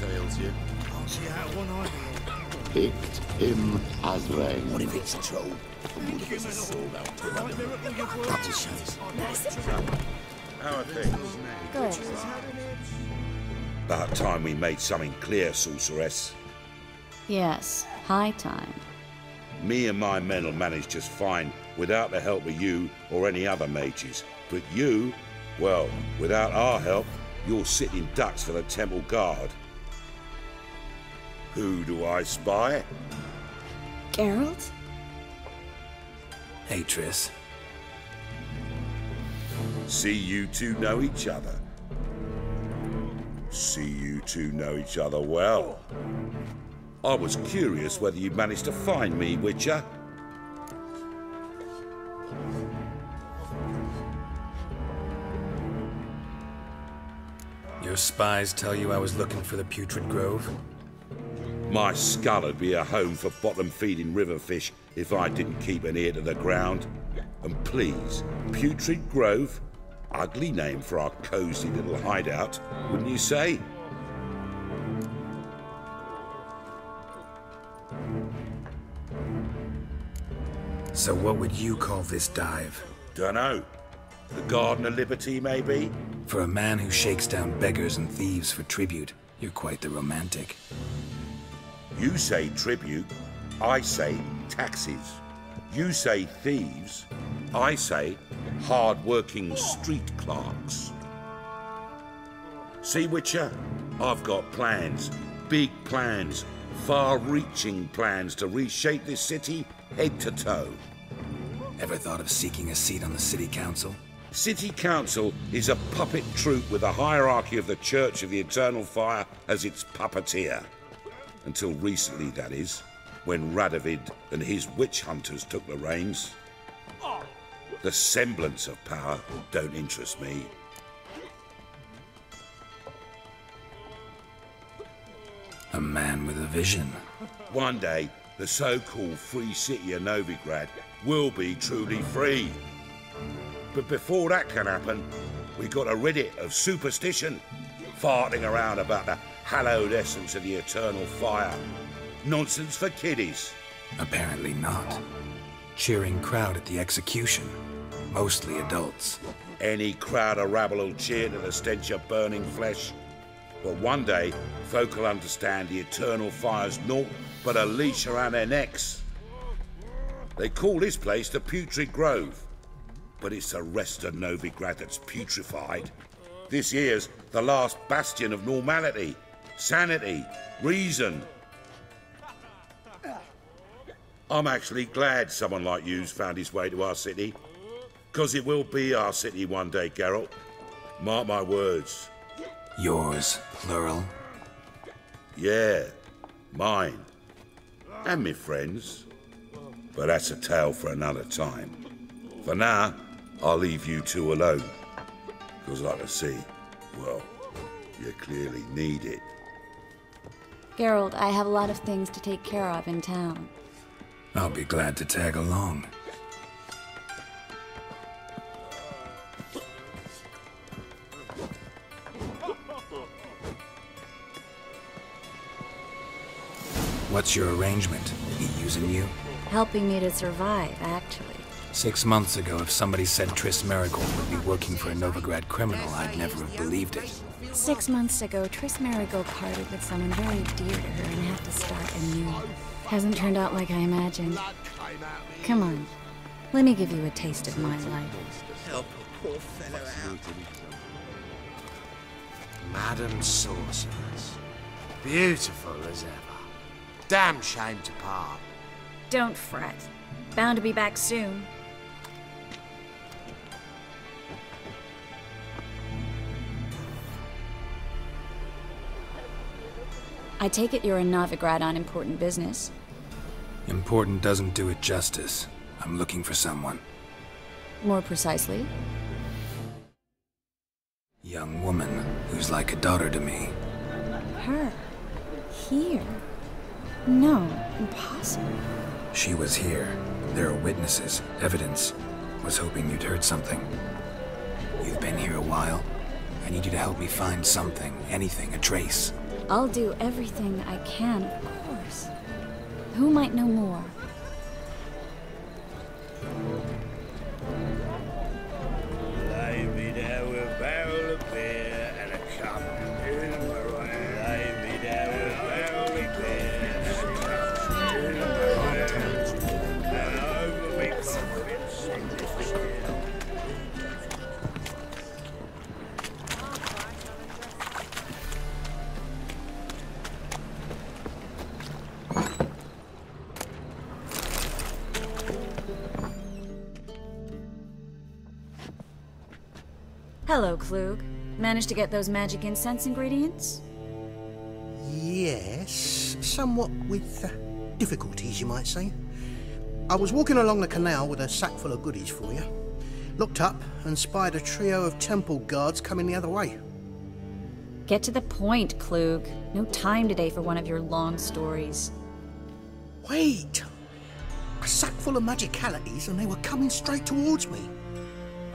tales, you. Can't see out one eye. Picked him as rain. What if it's a troll? That's a shame. How are things? Good. About time we made something clear, sorceress. Yes, high time. Me and my men will manage just fine without the help of you or any other mages. But you, well, without our help, you're sitting ducks for the temple guard. Who do I spy? Geralt? Hey, Triss. See you two know each other. See you two know each other well. I was curious whether you managed to find me, Witcher. Your spies tell you I was looking for the Putrid Grove? My skull would be a home for bottom-feeding river fish if I didn't keep an ear to the ground. And please, Putrid Grove? Ugly name for our cosy little hideout, wouldn't you say? So what would you call this dive? Dunno. The Garden of Liberty, maybe? For a man who shakes down beggars and thieves for tribute, you're quite the romantic. You say tribute, I say taxes. You say thieves, I say hard-working street clerks. See, Witcher? I've got plans. Big plans. Far-reaching plans to reshape this city head to toe. Ever thought of seeking a seat on the city council? City Council is a puppet troupe with a hierarchy of the Church of the Eternal Fire as its puppeteer. Until recently, that is, when Radovid and his witch hunters took the reins. The semblance of power don't interest me. A man with a vision. One day, the so-called free city of Novigrad will be truly free. But before that can happen, we got to rid it of superstition, farting around about the hallowed essence of the eternal fire. Nonsense for kiddies. Apparently not. Cheering crowd at the execution. Mostly adults. Any crowd of rabble will cheer to the stench of burning flesh. But one day, folk will understand the eternal fire's naught but a leash around their necks. They call this place the Putrid Grove. But it's the rest of Novigrad that's putrefied. This here's the last bastion of normality, sanity, reason. I'm actually glad someone like you's found his way to our city. Because it will be our city one day, Geralt. Mark my words. Yours, plural. Yeah, mine. And me friends. But that's a tale for another time. For now, I'll leave you two alone. Because like I see, well, you clearly need it. Geralt, I have a lot of things to take care of in town. I'll be glad to tag along. What's your arrangement? He using you? Helping me to survive, actually. 6 months ago, if somebody said Triss Merigold would be working for a Novigrad criminal, I'd never have believed it. 6 months ago, Triss Merigold parted with someone very dear to her and had to start anew. Hasn't turned out like I imagined. Come on, let me give you a taste of my life. Help a poor fellow out. Madam Sorceress. Beautiful as ever. Damn shame to part. Don't fret. Bound to be back soon. I take it you're in Novigrad on important business. Important doesn't do it justice. I'm looking for someone. More precisely? Young woman who's like a daughter to me. Her? Here? No, impossible. She was here. There are witnesses, evidence. Was hoping you'd heard something. You've been here a while. I need you to help me find something, anything, a trace. I'll do everything I can, of course. Who might know more? Lay me down with a barrel of beer and a cup in my right. Lay me down with a barrel of beer and a cup in my right. And over me coffins in this chair. Hello, Klug. Managed to get those magic incense ingredients? Yes, somewhat with difficulties, you might say. I was walking along the canal with a sack full of goodies for you. Looked up and spied a trio of temple guards coming the other way. Get to the point, Klug. No time today for one of your long stories. Wait! A sack full of magicalities and they were coming straight towards me.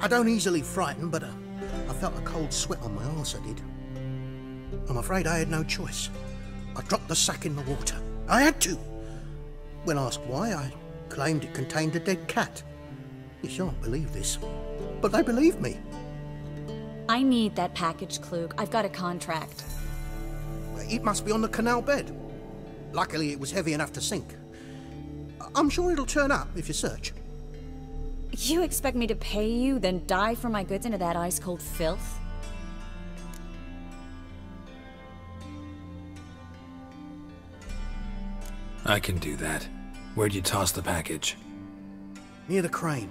I don't easily frighten, but I felt a cold sweat on my arse, I did. I'm afraid I had no choice. I dropped the sack in the water. I had to. When asked why, I claimed it contained a dead cat. You shan't believe this, but they believed me. I need that package, Klug. I've got a contract. It must be on the canal bed. Luckily, it was heavy enough to sink. I'm sure it'll turn up if you search. You expect me to pay you, then dive for my goods into that ice-cold filth? I can do that. Where'd you toss the package? Near the crane.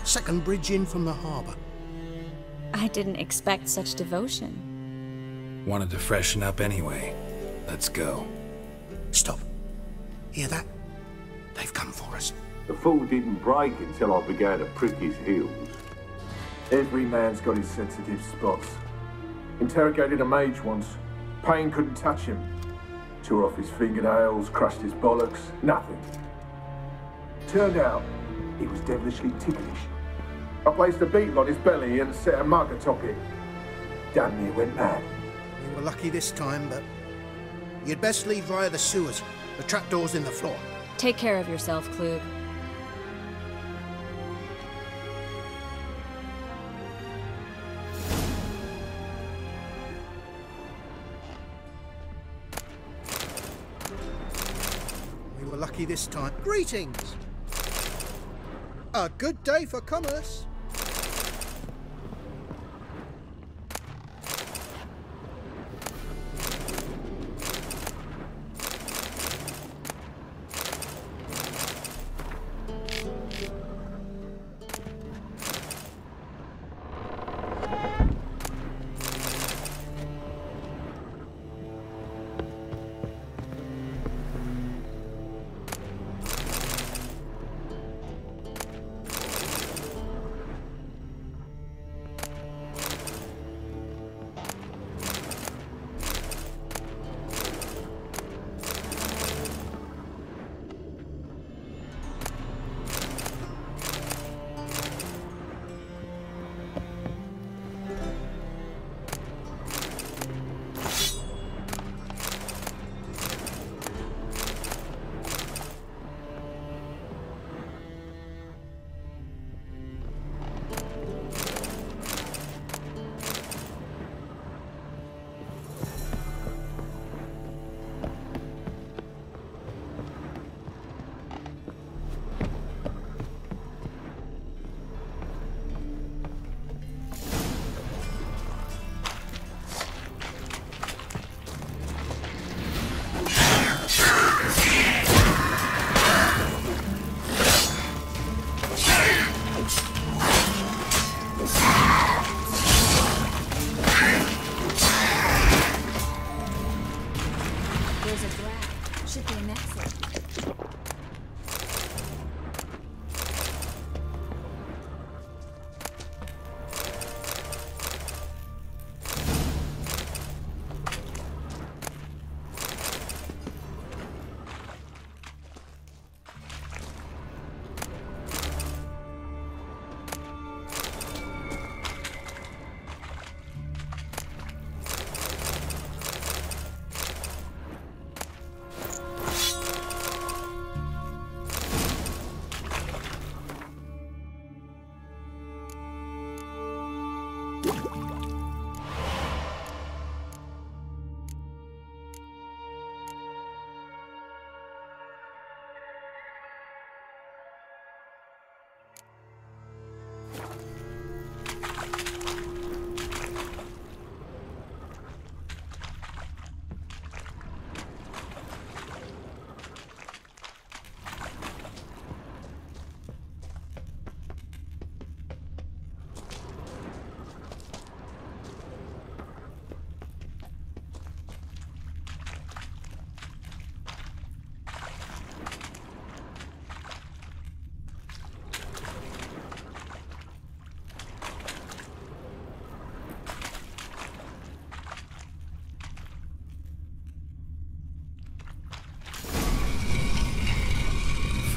Second bridge in from the harbour. I didn't expect such devotion. Wanted to freshen up anyway. Let's go. Stop. Hear that? They've come for us. The fool didn't break until I began to prick his heels. Every man's got his sensitive spots. Interrogated a mage once. Pain couldn't touch him. Tore off his fingernails, crushed his bollocks, nothing. Turned out, he was devilishly ticklish. I placed a beetle on his belly and set a mug atop it. Damn near went mad. We were lucky this time, but you'd best leave via the sewers. The trapdoor's in the floor. Take care of yourself, Klug. We were lucky this time. Greetings! A good day for commerce.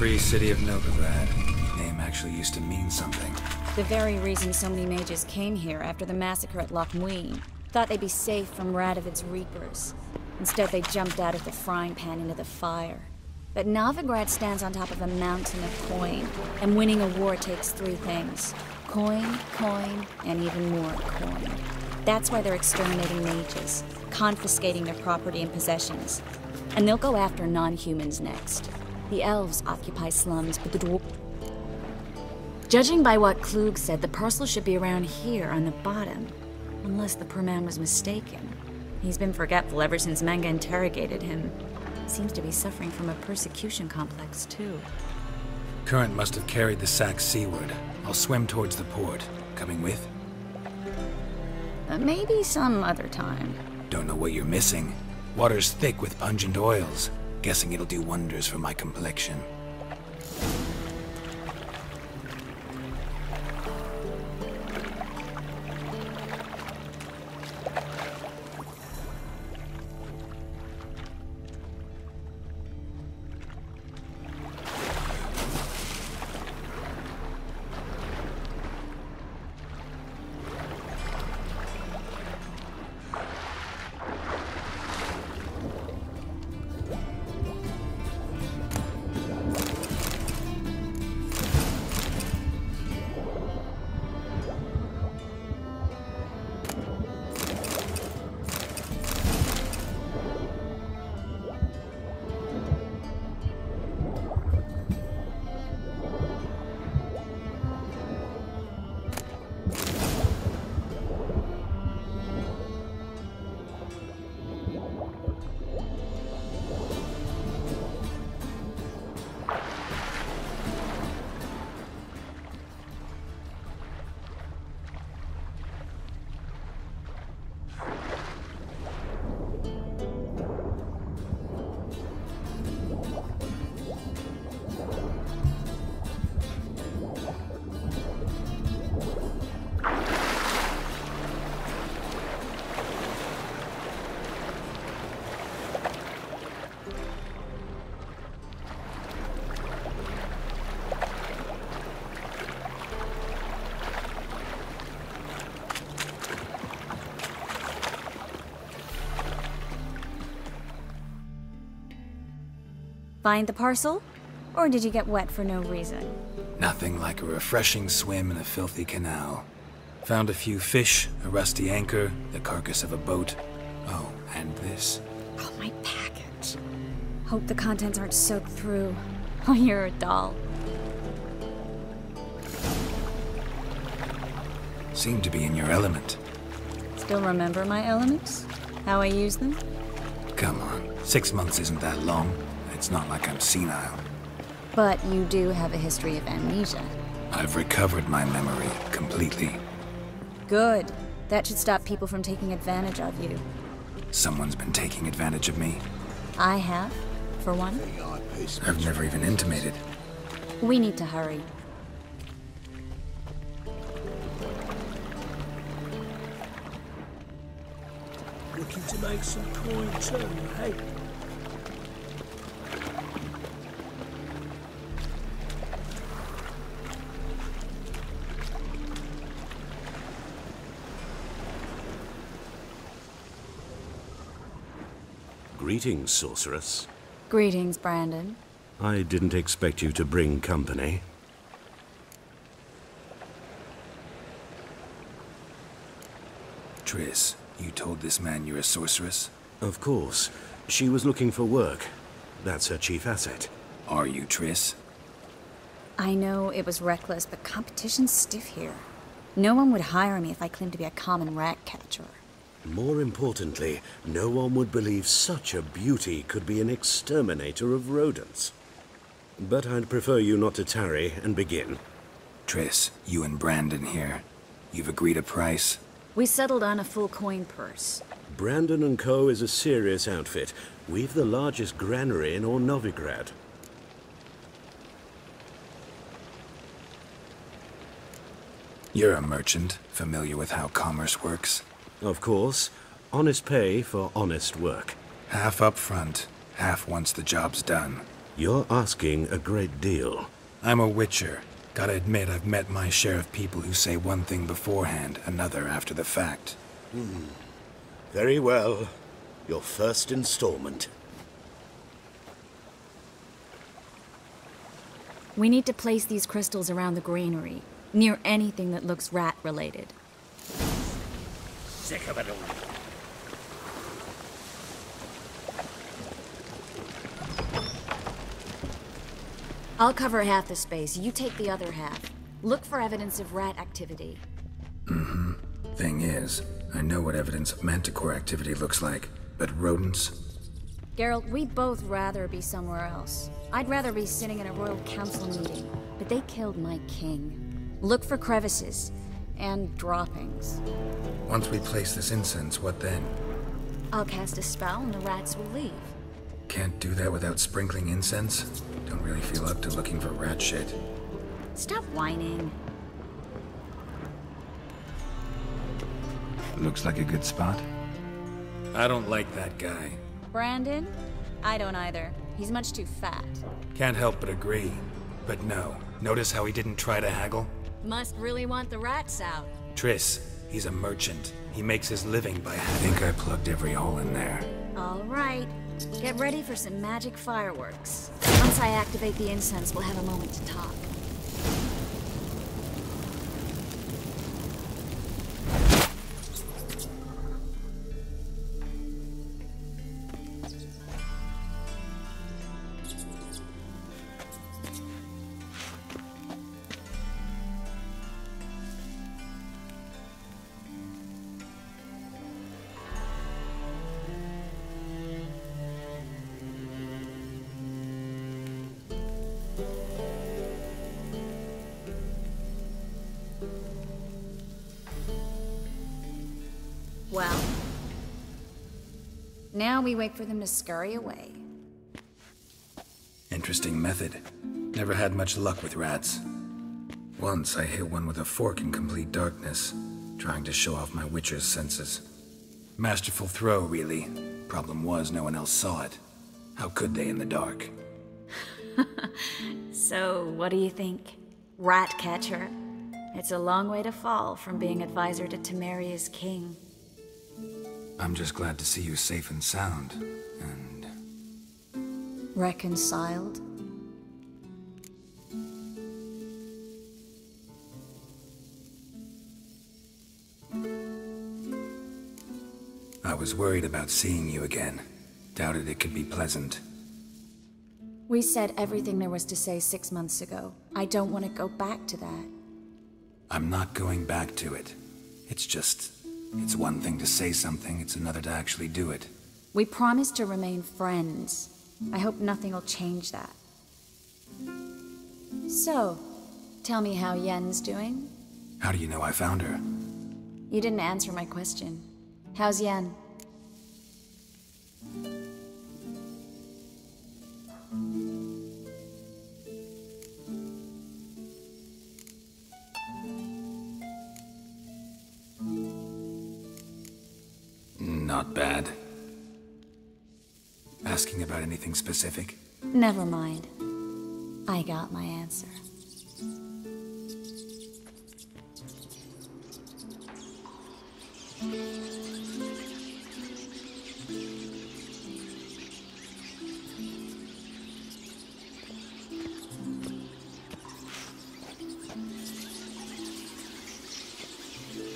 Free City of Novigrad. Name actually used to mean something. The very reason so many mages came here after the massacre at Loch Muin. Thought they'd be safe from Radovid's reapers. Instead, they jumped out of the frying pan into the fire. But Novigrad stands on top of a mountain of coin, and winning a war takes three things. Coin, coin, and even more coin. That's why they're exterminating mages, confiscating their property and possessions. And they'll go after non-humans next. The elves occupy slums, but the dwarves... Judging by what Klug said, the parcel should be around here on the bottom. Unless the poor man was mistaken. He's been forgetful ever since Manga interrogated him. Seems to be suffering from a persecution complex, too. Current must have carried the sack seaward. I'll swim towards the port. Coming with? Maybe some other time. Don't know what you're missing. Water's thick with pungent oils. Guessing it'll do wonders for my complexion. Find the parcel? Or did you get wet for no reason? Nothing like a refreshing swim in a filthy canal. Found a few fish, a rusty anchor, the carcass of a boat. Oh, and this. Oh, my package. Hope the contents aren't soaked through. Oh, you're a doll. Seem to be in your element. Still remember my elements? How I use them? Come on, 6 months isn't that long. It's not like I'm senile. But you do have a history of amnesia. I've recovered my memory completely. Good. That should stop people from taking advantage of you. Someone's been taking advantage of me. I have, for one. I've never even intimated. We need to hurry. Looking to make some coin too, hey? Greetings, sorceress. Greetings, Brandon. I didn't expect you to bring company. Triss, you told this man you're a sorceress? Of course. She was looking for work. That's her chief asset. Are you, Triss? I know it was reckless, but competition's stiff here. No one would hire me if I claimed to be a common rat catcher. More importantly, no one would believe such a beauty could be an exterminator of rodents. But I'd prefer you not to tarry and begin. Triss, you and Brandon here. You've agreed a price? We settled on a full coin purse. Brandon & Co. is a serious outfit. We've the largest granary in all Novigrad. You're a merchant, familiar with how commerce works? Of course. Honest pay for honest work. Half up front, half once the job's done. You're asking a great deal. I'm a Witcher. Gotta admit, I've met my share of people who say one thing beforehand, another after the fact. Very well. Your first installment. We need to place these crystals around the granary, near anything that looks rat-related. Sick of it all. I'll cover half the space, you take the other half. Look for evidence of rat activity. Thing is, I know what evidence of manticore activity looks like, but rodents? Geralt, we'd both rather be somewhere else. I'd rather be sitting in a royal council meeting, but they killed my king. Look for crevices and droppings. Once we place this incense, what then? I'll cast a spell and the rats will leave. Can't do that without sprinkling incense? Don't really feel up to looking for rat shit. Stop whining. Looks like a good spot. I don't like that guy. Brandon? I don't either. He's much too fat. Can't help but agree. But no, notice how he didn't try to haggle? Must really want the rats out. Triss, he's a merchant. He makes his living by... I think I plugged every hole in there. All right. Get ready for some magic fireworks. Once I activate the incense, we'll have a moment to talk. Well, now we wait for them to scurry away. Interesting method. Never had much luck with rats. Once I hit one with a fork in complete darkness, trying to show off my Witcher's senses. Masterful throw, really. Problem was, no one else saw it. How could they in the dark? So, what do you think? Rat catcher? It's a long way to fall from being advisor to Temeria's king. I'm just glad to see you safe and sound, and... Reconciled? I was worried about seeing you again. Doubted it could be pleasant. We said everything there was to say 6 months ago. I don't want to go back to that. I'm not going back to it. It's just... It's one thing to say something, it's another to actually do it. We promised to remain friends. I hope nothing will change that. So, tell me how Yen's doing? How do you know I found her? You didn't answer my question. How's Yen? Not bad. Asking about anything specific? Never mind. I got my answer.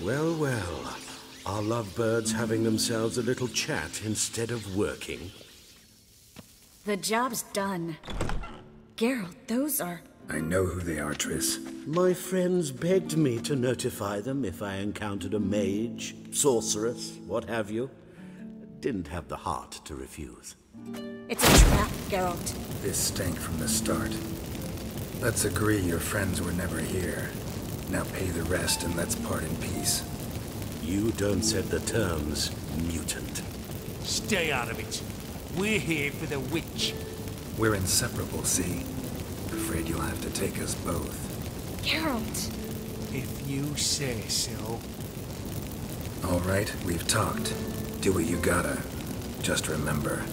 Well, well. Are lovebirds having themselves a little chat instead of working? The job's done. Geralt, those are... I know who they are, Triss. My friends begged me to notify them if I encountered a mage, sorceress, what have you. Didn't have the heart to refuse. It's a trap, Geralt. This stank from the start. Let's agree your friends were never here. Now pay the rest and let's part in peace. You don't set the terms, mutant. Stay out of it. We're here for the witch. We're inseparable, see? Afraid you'll have to take us both. Geralt! If you say so. All right, we've talked. Do what you gotta. Just remember,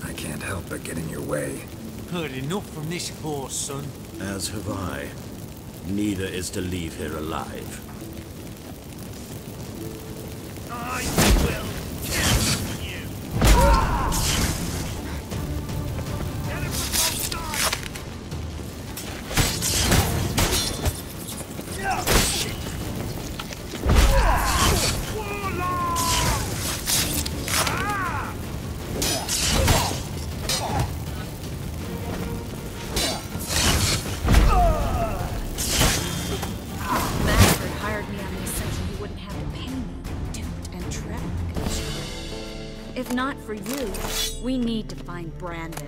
I can't help but get in your way. heard enough from this horse, son. As have I. Neither is to leave here alive. I will kill you! Get him from both sides! Bastard hired me on the assumption he wouldn't have to pay me, duped and trapped. If not for you, we need to find Brandon.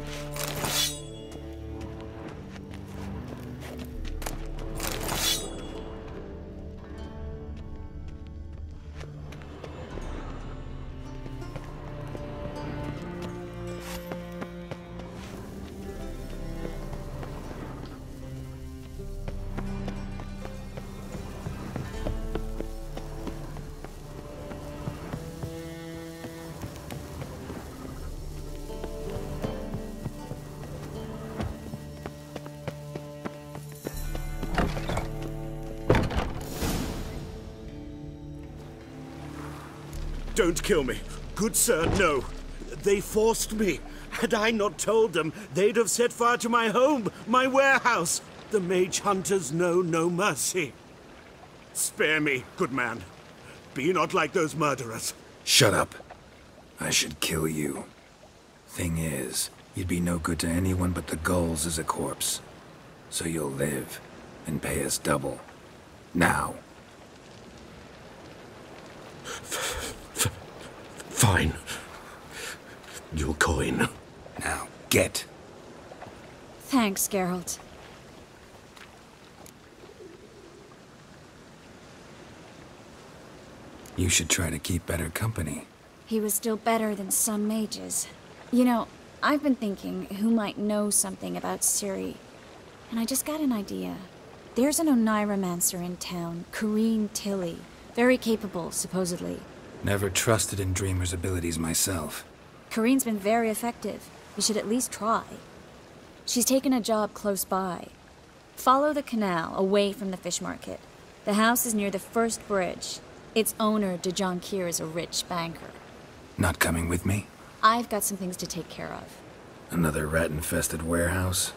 Don't kill me. Good sir, no. They forced me. Had I not told them, they'd have set fire to my home, my warehouse. The mage hunters know no mercy. Spare me, good man. Be not like those murderers. Shut up. I should kill you. Thing is, you'd be no good to anyone but the gulls as a corpse. So you'll live and pay us double. Now. Fine. Your coin. Now, get. Thanks, Geralt. You should try to keep better company. He was still better than some mages. You know, I've been thinking who might know something about Ciri, and I just got an idea. There's an Oneiromancer in town, Corrine Tilly. Very capable, supposedly. Never trusted in Dreamer's abilities myself. Corrine's been very effective. You should at least try. She's taken a job close by. Follow the canal, away from the fish market. The house is near the first bridge. Its owner, de Jonquier, is a rich banker. Not coming with me? I've got some things to take care of. Another rat-infested warehouse?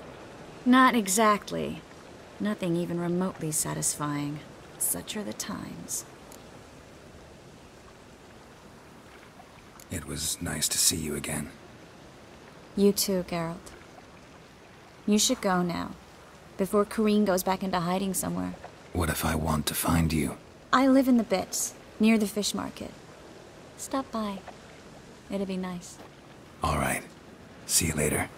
Not exactly. Nothing even remotely satisfying. Such are the times. It was nice to see you again. You too, Geralt. You should go now, before Corrine goes back into hiding somewhere. What if I want to find you? I live in the Bits, near the fish market. Stop by. It'll be nice. All right. See you later.